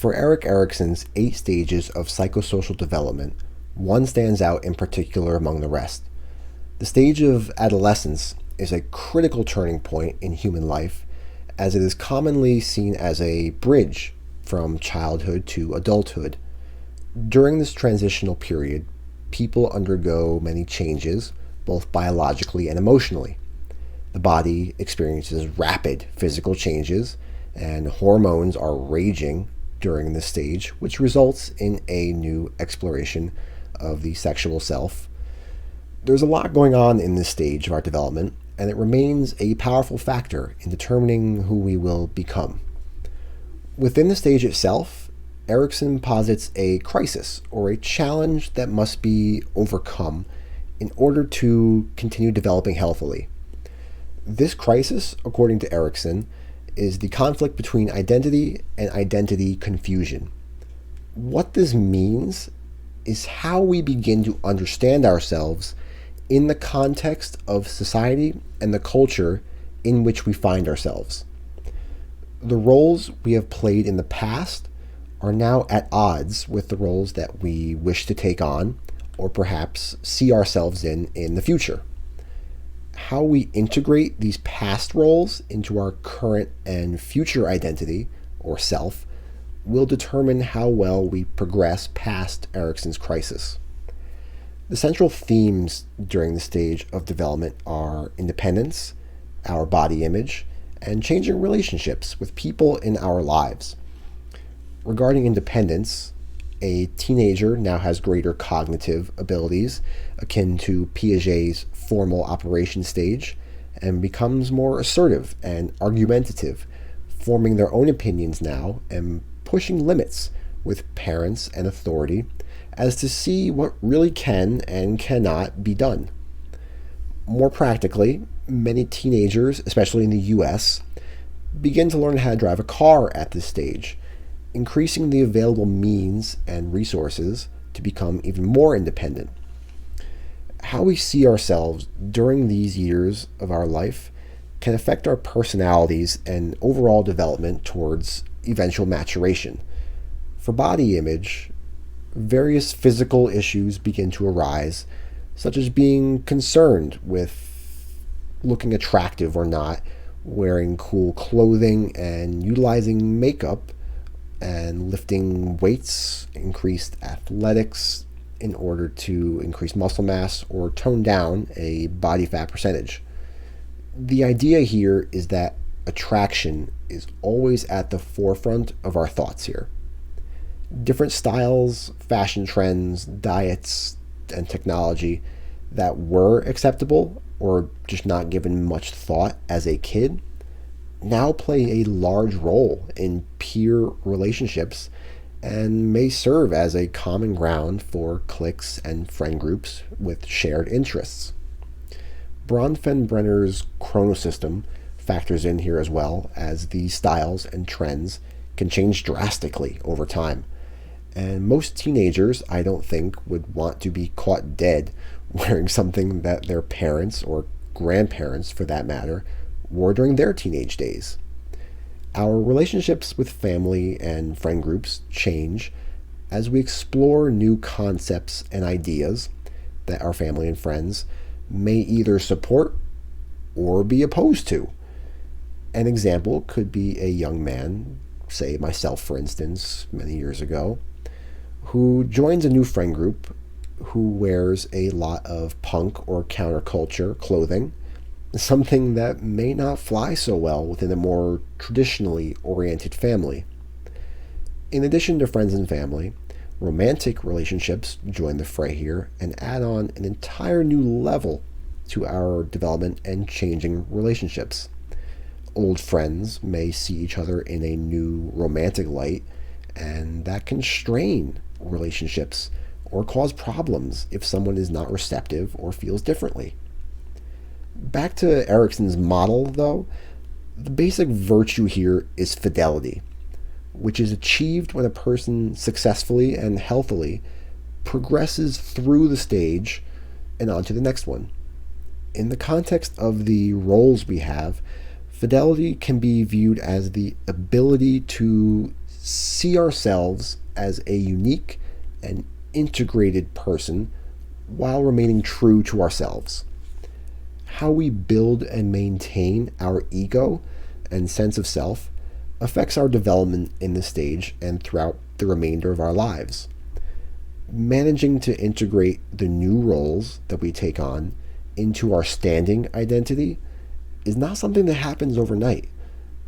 For Eric Erikson's 8 stages of psychosocial development, one stands out in particular among the rest. The stage of adolescence is a critical turning point in human life, as it is commonly seen as a bridge from childhood to adulthood. During this transitional period, people undergo many changes, both biologically and emotionally. The body experiences rapid physical changes, and hormones are raging during this stage, which results in a new exploration of the sexual self. There's a lot going on in this stage of our development, and it remains a powerful factor in determining who we will become. Within the stage itself, Erikson posits a crisis or a challenge that must be overcome in order to continue developing healthily. This crisis, according to Erikson, is the conflict between identity and identity confusion. What this means is how we begin to understand ourselves in the context of society and the culture in which we find ourselves. The roles we have played in the past are now at odds with the roles that we wish to take on or perhaps see ourselves in the future. How we integrate these past roles into our current and future identity or self will determine how well we progress past Erikson's crisis. The central themes during the stage of development are independence, our body image, and changing relationships with people in our lives. Regarding independence, a teenager now has greater cognitive abilities akin to Piaget's formal operation stage and becomes more assertive and argumentative, forming their own opinions now and pushing limits with parents and authority as to see what really can and cannot be done. More practically, many teenagers, especially in the US, begin to learn how to drive a car at this stage, increasing the available means and resources to become even more independent. How we see ourselves during these years of our life can affect our personalities and overall development towards eventual maturation. For body image, various physical issues begin to arise, such as being concerned with looking attractive or not, wearing cool clothing, and utilizing makeup and lifting weights, increased athletics in order to increase muscle mass or tone down a body fat percentage. The idea here is that attraction is always at the forefront of our thoughts here. Different styles, fashion trends, diets, and technology that were acceptable or just not given much thought as a kid now play a large role in peer relationships and may serve as a common ground for cliques and friend groups with shared interests. Bronfenbrenner's chronosystem factors in here as well, as these styles and trends can change drastically over time. And most teenagers, I don't think, would want to be caught dead wearing something that their parents, or grandparents for that matter, wore during their teenage days. Our relationships with family and friend groups change as we explore new concepts and ideas that our family and friends may either support or be opposed to. An example could be a young man, say myself for instance, many years ago, who joins a new friend group who wears a lot of punk or counterculture clothing, something that may not fly so well within a more traditionally oriented family. In addition to friends and family, romantic relationships join the fray here and add on an entire new level to our development and changing relationships. Old friends may see each other in a new romantic light, and that can strain relationships or cause problems if someone is not receptive or feels differently. Back to Erikson's model, though, the basic virtue here is fidelity, which is achieved when a person successfully and healthily progresses through the stage and on to the next one. In the context of the roles we have, fidelity can be viewed as the ability to see ourselves as a unique and integrated person while remaining true to ourselves. How we build and maintain our ego and sense of self affects our development in this stage and throughout the remainder of our lives. Managing to integrate the new roles that we take on into our standing identity is not something that happens overnight.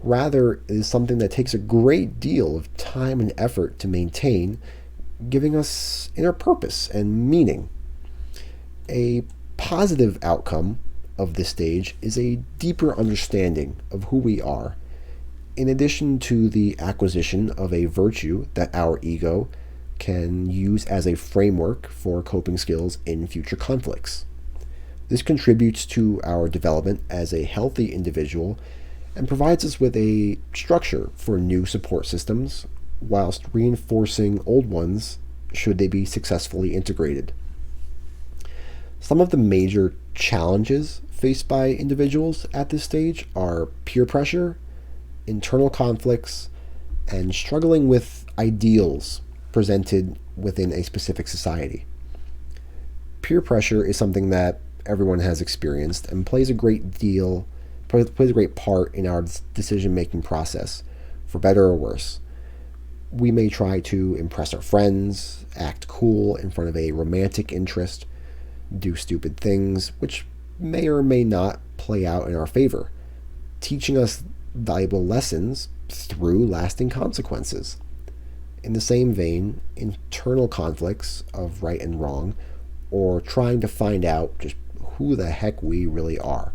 Rather, it is something that takes a great deal of time and effort to maintain, giving us inner purpose and meaning. A positive outcome of this stage is a deeper understanding of who we are, in addition to the acquisition of a virtue that our ego can use as a framework for coping skills in future conflicts. This contributes to our development as a healthy individual and provides us with a structure for new support systems whilst reinforcing old ones should they be successfully integrated. Some of the major challenges faced by individuals at this stage are peer pressure, internal conflicts, and struggling with ideals presented within a specific society. Peer pressure is something that everyone has experienced and plays a great part in our decision-making process, for better or worse. We may try to impress our friends, act cool in front of a romantic interest, do stupid things, which may or may not play out in our favor, teaching us valuable lessons through lasting consequences. In the same vein, internal conflicts of right and wrong, or trying to find out just who the heck we really are,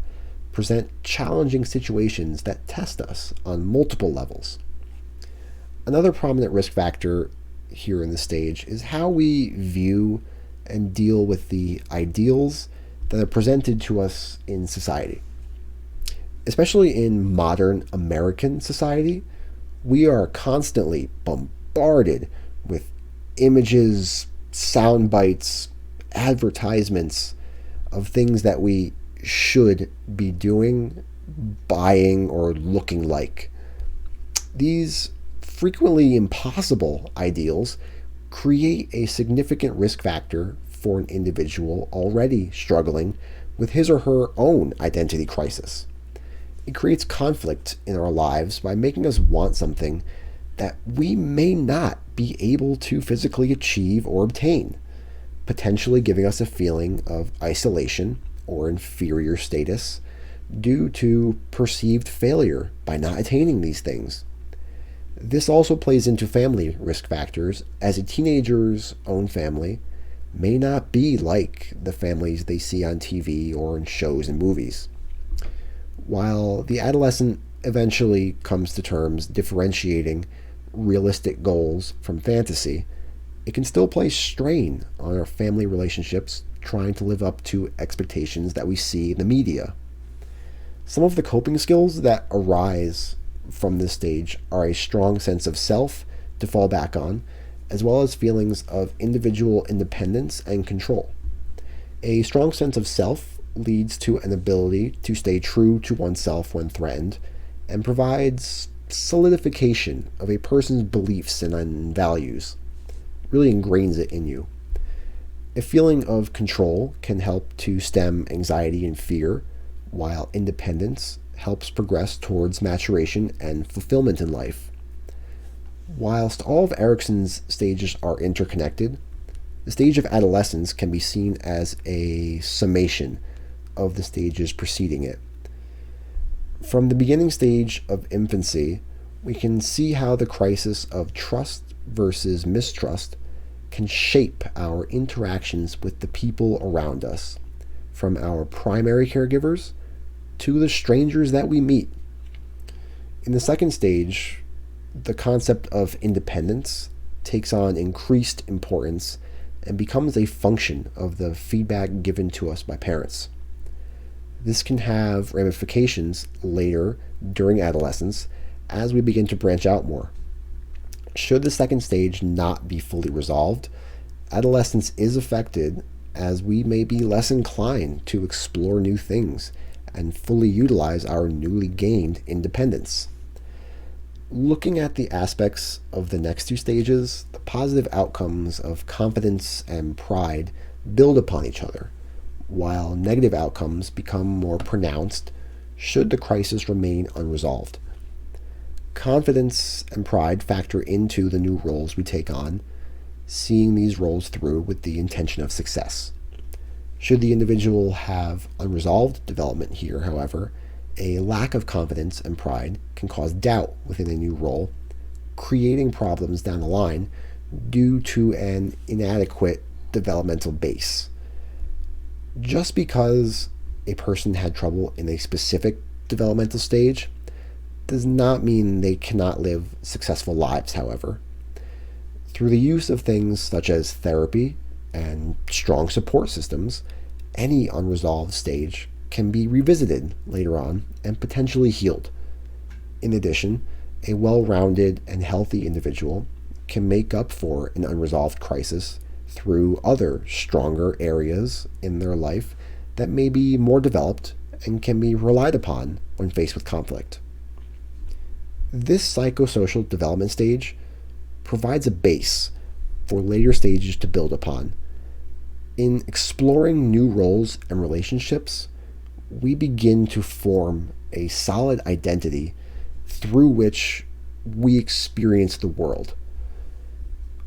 present challenging situations that test us on multiple levels. Another prominent risk factor here in this stage is how we view and deal with the ideals that are presented to us in society. Especially in modern American society, we are constantly bombarded with images, sound bites, advertisements of things that we should be doing, buying, or looking like. These frequently impossible ideals create a significant risk factor for an individual already struggling with his or her own identity crisis. It creates conflict in our lives by making us want something that we may not be able to physically achieve or obtain, potentially giving us a feeling of isolation or inferior status due to perceived failure by not attaining these things. This also plays into family risk factors, as a teenager's own family may not be like the families they see on TV or in shows and movies. While the adolescent eventually comes to terms differentiating realistic goals from fantasy, it can still place strain on our family relationships trying to live up to expectations that we see in the media. Some of the coping skills that arise from this stage are a strong sense of self to fall back on, as well as feelings of individual independence and control. A strong sense of self leads to an ability to stay true to oneself when threatened, and provides solidification of a person's beliefs and values, really ingrains it in you. A feeling of control can help to stem anxiety and fear, while independence helps progress towards maturation and fulfillment in life. Whilst all of Erikson's stages are interconnected, the stage of adolescence can be seen as a summation of the stages preceding it. From the beginning stage of infancy, we can see how the crisis of trust versus mistrust can shape our interactions with the people around us, from our primary caregivers to the strangers that we meet. In the second stage, the concept of independence takes on increased importance and becomes a function of the feedback given to us by parents. This can have ramifications later during adolescence as we begin to branch out more. Should the second stage not be fully resolved, adolescence is affected as we may be less inclined to explore new things and fully utilize our newly gained independence. Looking at the aspects of the next two stages, the positive outcomes of confidence and pride build upon each other, while negative outcomes become more pronounced should the crisis remain unresolved. Confidence and pride factor into the new roles we take on, seeing these roles through with the intention of success. Should the individual have unresolved development here, however, a lack of confidence and pride can cause doubt within a new role, creating problems down the line due to an inadequate developmental base. Just because a person had trouble in a specific developmental stage does not mean they cannot live successful lives, however. Through the use of things such as therapy and strong support systems, any unresolved stage can be revisited later on and potentially healed. In addition, a well-rounded and healthy individual can make up for an unresolved crisis through other stronger areas in their life that may be more developed and can be relied upon when faced with conflict. This psychosocial development stage provides a base for later stages to build upon. In exploring new roles and relationships, we begin to form a solid identity through which we experience the world.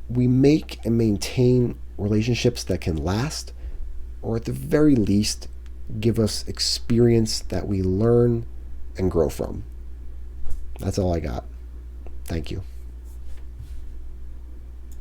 We make and maintain relationships that can last, or at the very least, give us experience that we learn and grow from. That's all I got. Thank you.